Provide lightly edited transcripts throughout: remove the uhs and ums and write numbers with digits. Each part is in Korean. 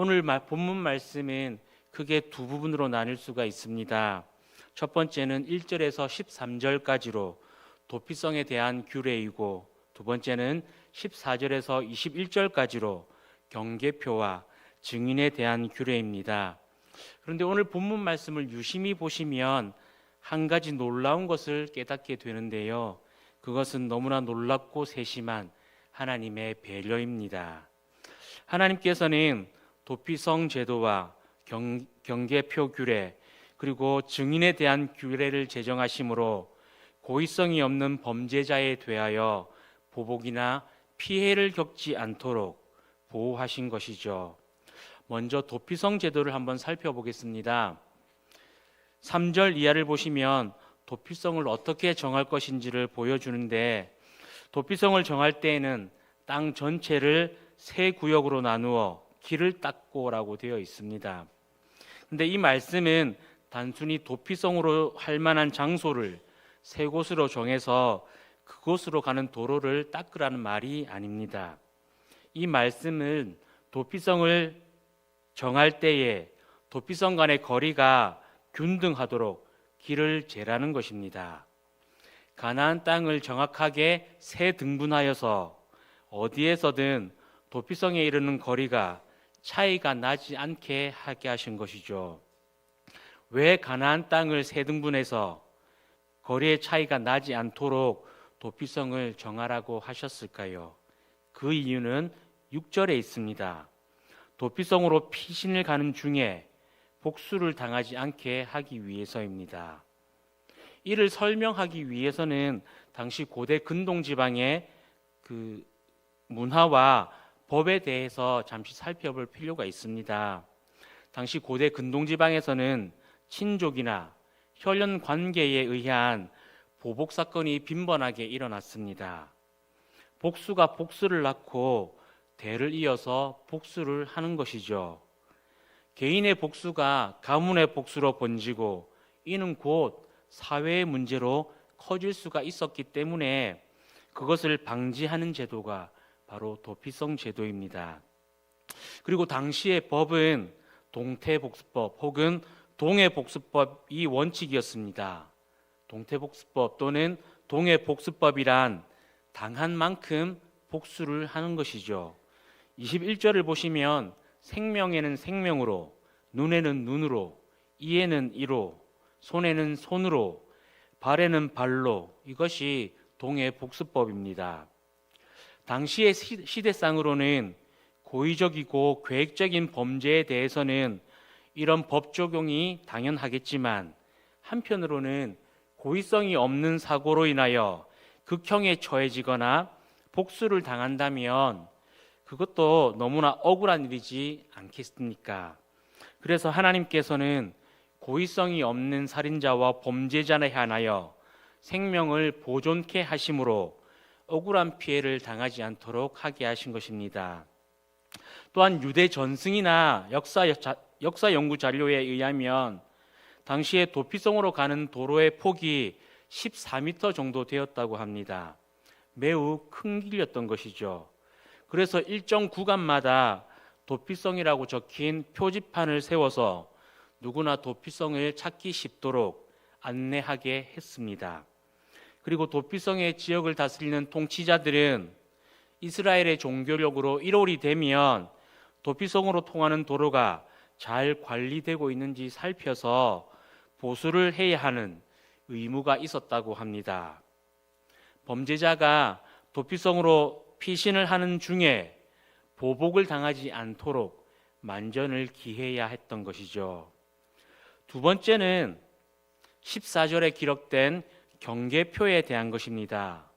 오늘 본문 말씀은 크게 두 부분으로 나눌 수가 있습니다. 첫 번째는 1절에서 13절까지로 도피성에 대한 규례이고, 두 번째는 14절에서 21절까지로 경계표와 증인에 대한 규례입니다. 그런데 오늘 본문 말씀을 유심히 보시면 한 가지 놀라운 것을 깨닫게 되는데요. 그것은 너무나 놀랍고 세심한 하나님의 배려입니다. 하나님께서는 도피성 제도와 경계표 규례, 그리고 증인에 대한 규례를 제정하심으로 고의성이 없는 범죄자에 대하여 보복이나 피해를 겪지 않도록 보호하신 것이죠. 먼저 도피성 제도를 한번 살펴보겠습니다. 3절 이하를 보시면 도피성을 어떻게 정할 것인지를 보여주는데, 도피성을 정할 때에는 땅 전체를 세 구역으로 나누어 길을 닦고라고 되어 있습니다. 근데 이 말씀은 단순히 도피성으로 할 만한 장소를 세 곳으로 정해서 그곳으로 가는 도로를 닦으라는 말이 아닙니다. 이 말씀은 도피성을 정할 때에 도피성 간의 거리가 균등하도록 길을 재라는 것입니다. 가나안 땅을 정확하게 세 등분하여서 어디에서든 도피성에 이르는 거리가 차이가 나지 않게 하게 하신 것이죠. 왜 가나안 땅을 세 등분해서 거리의 차이가 나지 않도록 도피성을 정하라고 하셨을까요? 그 이유는 6절에 있습니다. 도피성으로 피신을 가는 중에 복수를 당하지 않게 하기 위해서입니다. 이를 설명하기 위해서는 당시 고대 근동 지방의 그 문화와 법에 대해서 잠시 살펴볼 필요가 있습니다. 당시 고대 근동 지방에서는 친족이나 혈연 관계에 의한 보복 사건이 빈번하게 일어났습니다. 복수가 복수를 낳고 대를 이어서 복수를 하는 것이죠. 개인의 복수가 가문의 복수로 번지고 이는 곧 사회의 문제로 커질 수가 있었기 때문에 그것을 방지하는 제도가 바로 도피성 제도입니다. 그리고 당시의 법은 동태복수법 혹은 동해복수법이 원칙이었습니다. 동태복수법 또는 동해복수법이란 당한 만큼 복수를 하는 것이죠. 21절을 보시면 생명에는 생명으로, 눈에는 눈으로, 이에는 이로, 손에는 손으로, 발에는 발로, 이것이 동해복수법입니다. 당시의 시대상으로는 고의적이고 계획적인 범죄에 대해서는 이런 법 적용이 당연하겠지만, 한편으로는 고의성이 없는 사고로 인하여 극형에 처해지거나 복수를 당한다면 그것도 너무나 억울한 일이지 않겠습니까? 그래서 하나님께서는 고의성이 없는 살인자와 범죄자에 한하여 생명을 보존케 하심으로 억울한 피해를 당하지 않도록 하게 하신 것입니다. 또한 유대 전승이나 역사 연구 자료에 의하면 당시에 도피성으로 가는 도로의 폭이 14m 정도 되었다고 합니다. 매우 큰 길이었던 것이죠. 그래서 일정 구간마다 도피성이라고 적힌 표지판을 세워서 누구나 도피성을 찾기 쉽도록 안내하게 했습니다. 그리고 도피성의 지역을 다스리는 통치자들은 이스라엘의 종교력으로 1월이 되면 도피성으로 통하는 도로가 잘 관리되고 있는지 살펴서 보수를 해야 하는 의무가 있었다고 합니다. 범죄자가 도피성으로 피신을 하는 중에 보복을 당하지 않도록 만전을 기해야 했던 것이죠. 두 번째는 14절에 기록된 경계표에 대한 것입니다.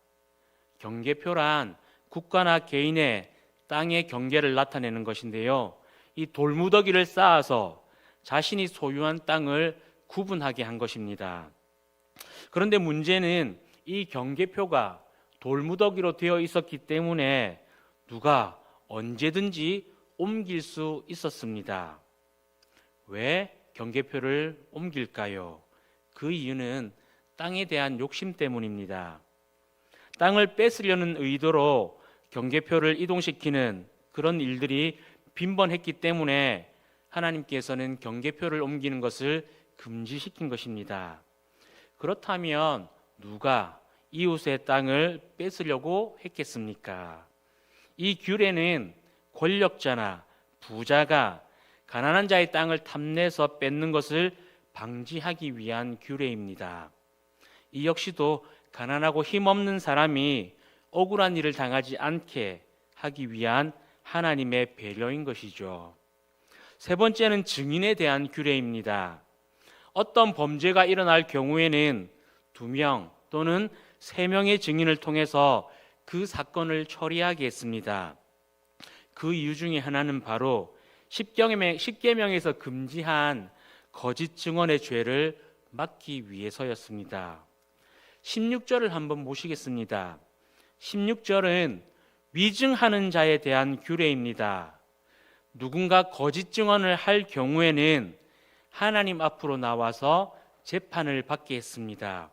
경계표란 국가나 개인의 땅의 경계를 나타내는 것인데요. 이 돌무더기를 쌓아서 자신이 소유한 땅을 구분하게 한 것입니다. 그런데 문제는 이 경계표가 돌무더기로 되어 있었기 때문에 누가 언제든지 옮길 수 있었습니다. 왜 경계표를 옮길까요? 그 이유는 땅에 대한 욕심 때문입니다. 땅을 뺏으려는 의도로 경계표를 이동시키는 그런 일들이 빈번했기 때문에 하나님께서는 경계표를 옮기는 것을 금지시킨 것입니다. 그렇다면 누가 이웃의 땅을 뺏으려고 했겠습니까? 이 규례는 권력자나 부자가 가난한 자의 땅을 탐내서 뺏는 것을 방지하기 위한 규례입니다. 이 역시도 가난하고 힘없는 사람이 억울한 일을 당하지 않게 하기 위한 하나님의 배려인 것이죠. 세 번째는 증인에 대한 규례입니다. 어떤 범죄가 일어날 경우에는 2명 또는 3명의 증인을 통해서 그 사건을 처리하게 했습니다. 그 이유 중에 하나는 바로 십계명에서 금지한 거짓 증언의 죄를 막기 위해서였습니다. 16절을 한번 보시겠습니다. 16절은 위증하는 자에 대한 규례입니다. 누군가 거짓 증언을 할 경우에는 하나님 앞으로 나와서 재판을 받게 했습니다.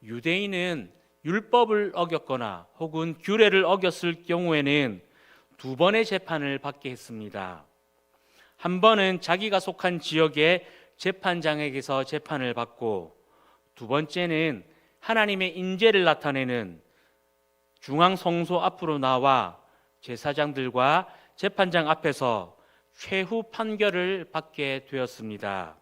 유대인은 율법을 어겼거나 혹은 규례를 어겼을 경우에는 2번의 재판을 받게 했습니다. 한 번은 자기가 속한 지역의 재판장에게서 재판을 받고, 2번째는 하나님의 인재를 나타내는 중앙성소 앞으로 나와 제사장들과 재판장 앞에서 최후 판결을 받게 되었습니다.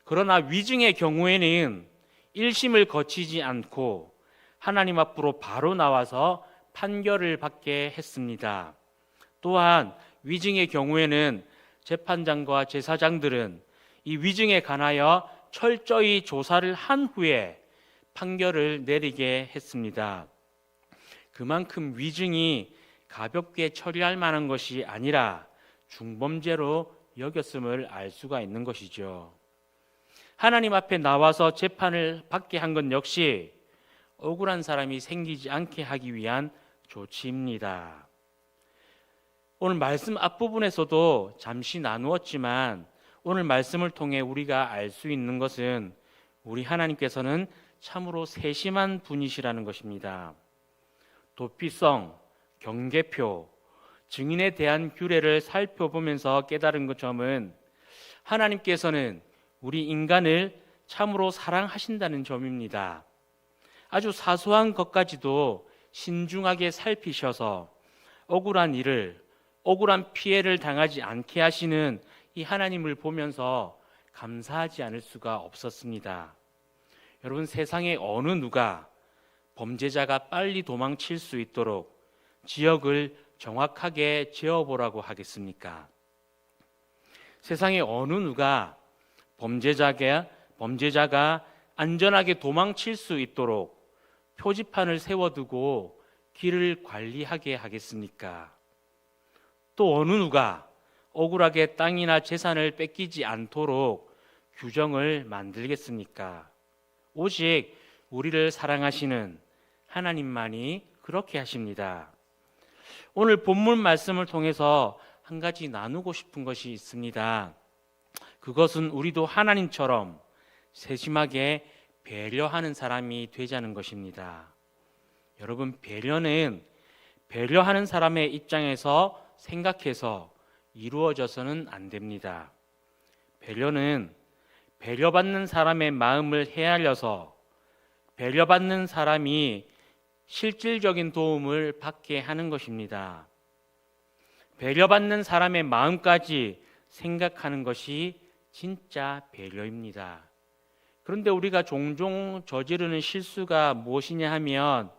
그러나 위증의 경우에는 1심을 거치지 않고 하나님 앞으로 바로 나와서 판결을 받게 했습니다. 또한 위증의 경우에는 재판장과 제사장들은 이 위증에 관하여 철저히 조사를 한 후에 판결을 내리게 했습니다. 그만큼 위증이 가볍게 처리할 만한 것이 아니라 중범죄로 여겼음을 알 수가 있는 것이죠. 하나님 앞에 나와서 재판을 받게 한 것 역시 억울한 사람이 생기지 않게 하기 위한 조치입니다. 오늘 말씀 앞부분에서도 잠시 나누었지만 오늘 말씀을 통해 우리가 알 수 있는 것은 우리 하나님께서는 참으로 세심한 분이시라는 것입니다. 도피성, 경계표, 증인에 대한 규례를 살펴보면서 깨달은 점은 하나님께서는 우리 인간을 참으로 사랑하신다는 점입니다. 아주 사소한 것까지도 신중하게 살피셔서 억울한 피해를 당하지 않게 하시는 이 하나님을 보면서 감사하지 않을 수가 없었습니다. 여러분, 세상에 어느 누가 범죄자가 빨리 도망칠 수 있도록 지역을 정확하게 재어보라고 하겠습니까? 세상에 어느 누가 범죄자가 안전하게 도망칠 수 있도록 표지판을 세워두고 길을 관리하게 하겠습니까? 또 어느 누가 억울하게 땅이나 재산을 뺏기지 않도록 규정을 만들겠습니까? 오직 우리를 사랑하시는 하나님만이 그렇게 하십니다. 오늘 본문 말씀을 통해서 한 가지 나누고 싶은 것이 있습니다. 그것은 우리도 하나님처럼 세심하게 배려하는 사람이 되자는 것입니다. 여러분, 배려는 배려하는 사람의 입장에서 생각해서 이루어져서는 안 됩니다. 배려는 배려받는 사람의 마음을 헤아려서 배려받는 사람이 실질적인 도움을 받게 하는 것입니다. 배려받는 사람의 마음까지 생각하는 것이 진짜 배려입니다. 그런데 우리가 종종 저지르는 실수가 무엇이냐 하면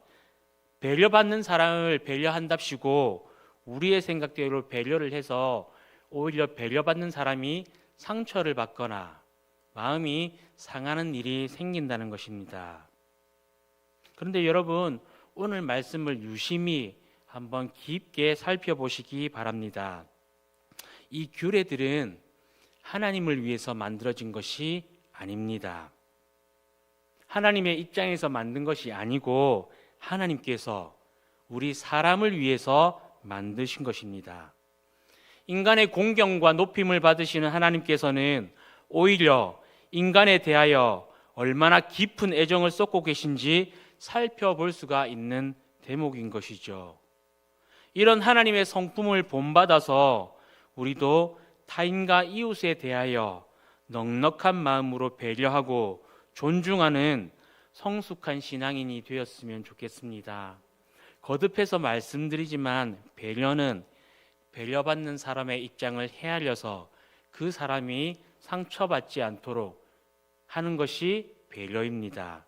배려받는 사람을 배려한답시고 우리의 생각대로 배려를 해서 오히려 배려받는 사람이 상처를 받거나 마음이 상하는 일이 생긴다는 것입니다. 그런데 여러분, 오늘 말씀을 유심히 한번 깊게 살펴보시기 바랍니다. 이 규례들은 하나님을 위해서 만들어진 것이 아닙니다. 하나님의 입장에서 만든 것이 아니고 하나님께서 우리 사람을 위해서 만드신 것입니다. 인간의 공경과 높임을 받으시는 하나님께서는 오히려 인간에 대하여 얼마나 깊은 애정을 쏟고 계신지 살펴볼 수가 있는 대목인 것이죠. 이런 하나님의 성품을 본받아서 우리도 타인과 이웃에 대하여 넉넉한 마음으로 배려하고 존중하는 성숙한 신앙인이 되었으면 좋겠습니다. 거듭해서 말씀드리지만 배려는 배려받는 사람의 입장을 헤아려서 그 사람이 상처받지 않도록 하는 것이 배려입니다.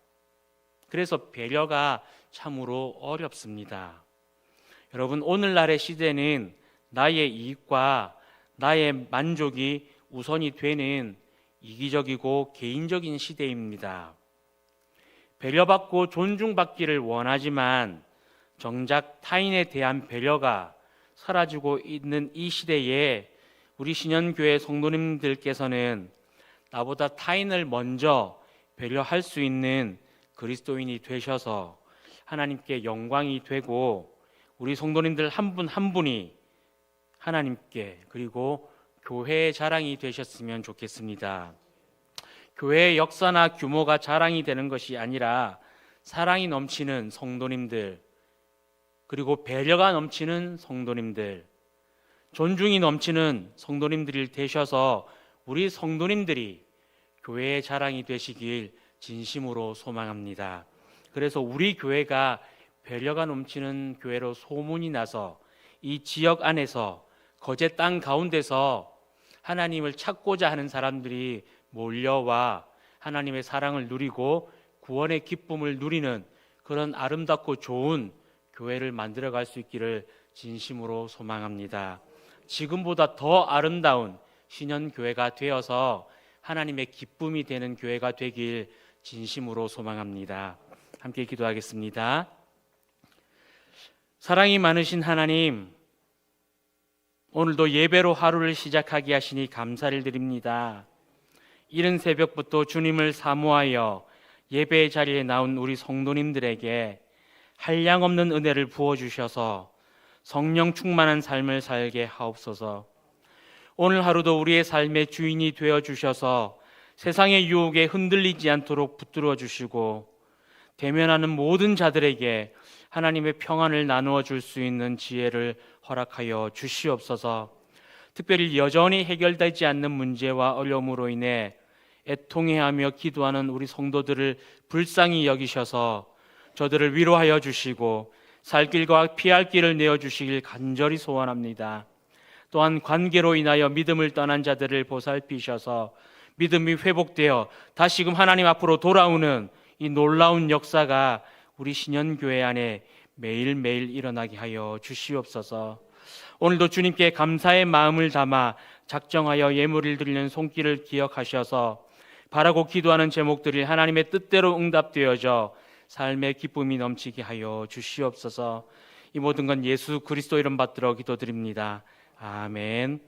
그래서 배려가 참으로 어렵습니다. 여러분, 오늘날의 시대는 나의 이익과 나의 만족이 우선이 되는 이기적이고 개인적인 시대입니다. 배려받고 존중받기를 원하지만 정작 타인에 대한 배려가 사라지고 있는 이 시대에 우리 신현교회 성도님들께서는 나보다 타인을 먼저 배려할 수 있는 그리스도인이 되셔서 하나님께 영광이 되고 우리 성도님들 한 분 한 분이 하나님께 그리고 교회의 자랑이 되셨으면 좋겠습니다. 교회의 역사나 규모가 자랑이 되는 것이 아니라 사랑이 넘치는 성도님들, 그리고 배려가 넘치는 성도님들, 존중이 넘치는 성도님들이 되셔서 우리 성도님들이 교회의 자랑이 되시길 진심으로 소망합니다. 그래서 우리 교회가 배려가 넘치는 교회로 소문이 나서 이 지역 안에서 거제 땅 가운데서 하나님을 찾고자 하는 사람들이 몰려와 하나님의 사랑을 누리고 구원의 기쁨을 누리는 그런 아름답고 좋은 교회를 만들어갈 수 있기를 진심으로 소망합니다. 지금보다 더 아름다운 신현교회가 되어서 하나님의 기쁨이 되는 교회가 되길 진심으로 소망합니다. 함께 기도하겠습니다. 사랑이 많으신 하나님, 오늘도 예배로 하루를 시작하게 하시니 감사를 드립니다. 이른 새벽부터 주님을 사모하여 예배의 자리에 나온 우리 성도님들에게 한량없는 은혜를 부어주셔서 성령 충만한 삶을 살게 하옵소서. 오늘 하루도 우리의 삶의 주인이 되어주셔서 세상의 유혹에 흔들리지 않도록 붙들어 주시고 대면하는 모든 자들에게 하나님의 평안을 나누어 줄 수 있는 지혜를 허락하여 주시옵소서. 특별히 여전히 해결되지 않는 문제와 어려움으로 인해 애통해하며 기도하는 우리 성도들을 불쌍히 여기셔서 저들을 위로하여 주시고 살 길과 피할 길을 내어주시길 간절히 소원합니다. 또한 관계로 인하여 믿음을 떠난 자들을 보살피셔서 믿음이 회복되어 다시금 하나님 앞으로 돌아오는 이 놀라운 역사가 우리 신현교회 안에 매일매일 일어나게 하여 주시옵소서. 오늘도 주님께 감사의 마음을 담아 작정하여 예물을 드리는 손길을 기억하셔서 바라고 기도하는 제목들이 하나님의 뜻대로 응답되어져 삶의 기쁨이 넘치게 하여 주시옵소서. 이 모든 건 예수 그리스도 이름 받들어 기도드립니다. 아멘.